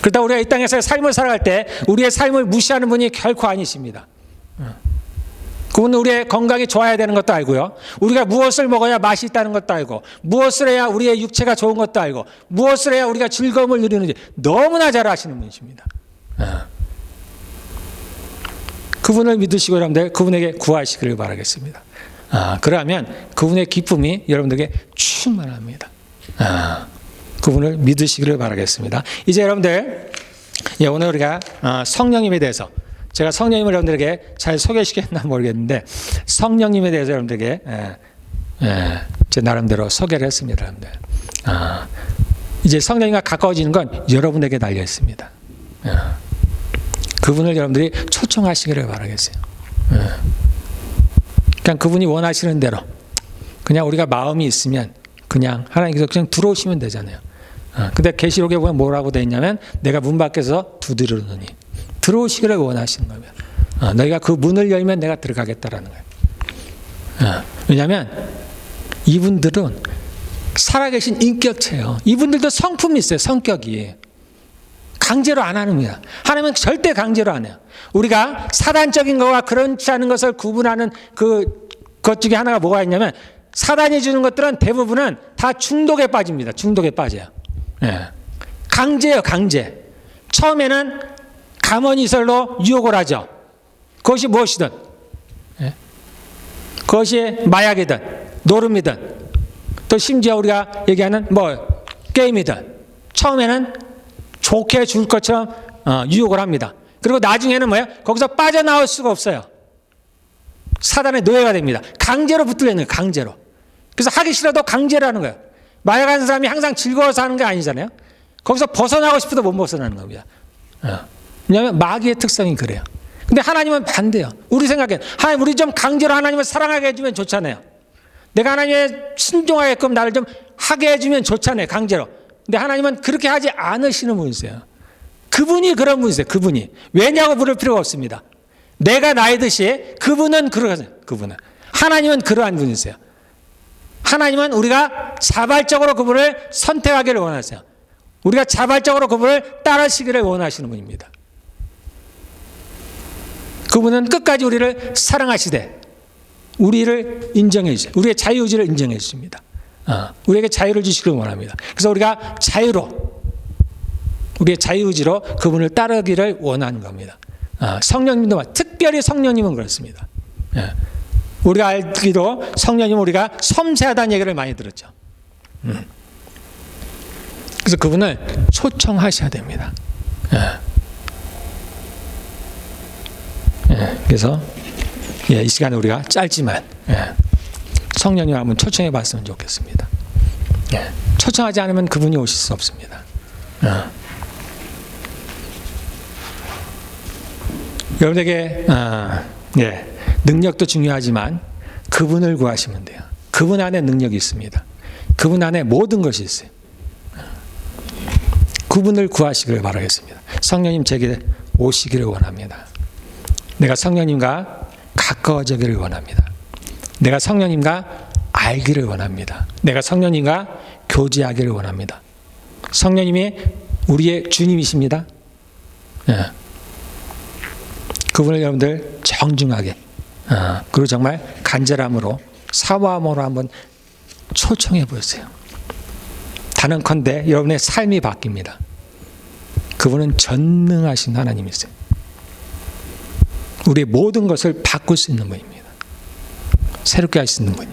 Speaker 1: 그러다 우리가 이 땅에서 삶을 살아갈 때 우리의 삶을 무시하는 분이 결코 아니십니다. 그분은 우리의 건강이 좋아야 되는 것도 알고요. 우리가 무엇을 먹어야 맛이 있다는 것도 알고, 무엇을 해야 우리의 육체가 좋은 것도 알고, 무엇을 해야 우리가 즐거움을 누리는지 너무나 잘 아시는 분이십니다. 그분을 믿으시고 여러분들 그분에게 구하시기를 바라겠습니다. 그러면 그분의 기쁨이 여러분들에게 충만합니다. 그분을 믿으시기를 바라겠습니다. 이제 여러분들 오늘 우리가 성령님에 대해서 제가 성령님을 여러분들에게 잘 소개시켰나 모르겠는데 성령님에 대해서 여러분들에게 제 나름대로 소개를 했습니다. 여러분들. 이제 성령님과 가까워지는 건 여러분에게 달려 있습니다. 그분을 여러분들이 초청하시기를 바라겠어요. 그냥 그분이 원하시는 대로 그냥 우리가 마음이 있으면 그냥 하나님께서 그냥 들어오시면 되잖아요. 근데 계시록에 보면 뭐라고 되어 있냐면 내가 문 밖에서 두드리노니 들어오시기를 원하시는 거예요. 너희가 그 문을 열면 내가 들어가겠다라는 거예요. 왜냐하면 이분들은 살아계신 인격체예요. 이분들도 성품이 있어요. 성격이. 강제로 안 하는 거야. 하나님은 절대 강제로 안 해요. 우리가 사단적인 것과 그렇지 않은 것을 구분하는 것 중에 하나가 뭐가 있냐면 사단이 주는 것들은 대부분은 다 중독에 빠집니다. 중독에 빠져요. 강제예요. 강제. 처음에는 감언이설로 유혹을 하죠. 그것이 무엇이든. 그것이 마약이든 노름이든 또 심지어 우리가 얘기하는 게임이든 처음에는 좋게 줄 것처럼 유혹을 합니다. 그리고 나중에는 거기서 빠져나올 수가 없어요. 사단의 노예가 됩니다. 강제로 붙들려는 거예요. 강제로. 그래서 하기 싫어도 강제로 하는 거예요. 마약하는 사람이 항상 즐거워서 하는 게 아니잖아요. 거기서 벗어나고 싶어도 못 벗어나는 겁니다. 왜냐하면 마귀의 특성이 그래요. 근데 하나님은 반대요. 우리 생각엔 하나님 우리 좀 강제로 하나님을 사랑하게 해주면 좋잖아요. 내가 하나님의 순종하게끔 나를 좀 하게 해주면 좋잖아요. 강제로. 근데 하나님은 그렇게 하지 않으시는 분이세요. 그분이 그런 분이세요. 그분이. 왜냐고 물을 필요가 없습니다. 내가 나이듯이 그분은 그러세요. 그분은. 하나님은 그러한 분이세요. 하나님은 우리가 자발적으로 그분을 선택하기를 원하세요. 우리가 자발적으로 그분을 따르시기를 원하시는 분입니다. 그분은 끝까지 우리를 사랑하시되 우리를 인정해 주세요. 우리의 자유의지를 인정해 주십니다. 우리에게 자유를 주시기를 원합니다. 그래서 우리가 우리의 자유의지로 그분을 따르기를 원하는 겁니다. 성령님도 특별히 성령님은 그렇습니다. 우리가 알기로 성령님은 우리가 섬세하다는 얘기를 많이 들었죠. 그래서 그분을 초청하셔야 됩니다. 그래서 이 시간에 우리가 짧지만 성령님 한번 초청해 봤으면 좋겠습니다. 초청하지 않으면 그분이 오실 수 없습니다. 여러분에게 능력도 중요하지만 그분을 구하시면 돼요. 그분 안에 능력이 있습니다. 그분 안에 모든 것이 있어요. 그분을 구하시기를 바라겠습니다. 성령님 제게 오시기를 원합니다. 내가 성령님과 가까워지기를 원합니다. 내가 성령님과 알기를 원합니다. 내가 성령님과 교제하기를 원합니다. 성령님이 우리의 주님이십니다. 그분을 여러분들 정중하게 그리고 정말 간절함으로 사모함으로 한번 초청해 보세요. 단언컨대 여러분의 삶이 바뀝니다. 그분은 전능하신 하나님이세요. 우리의 모든 것을 바꿀 수 있는 분입니다. 새롭게 할 수 있는 분이.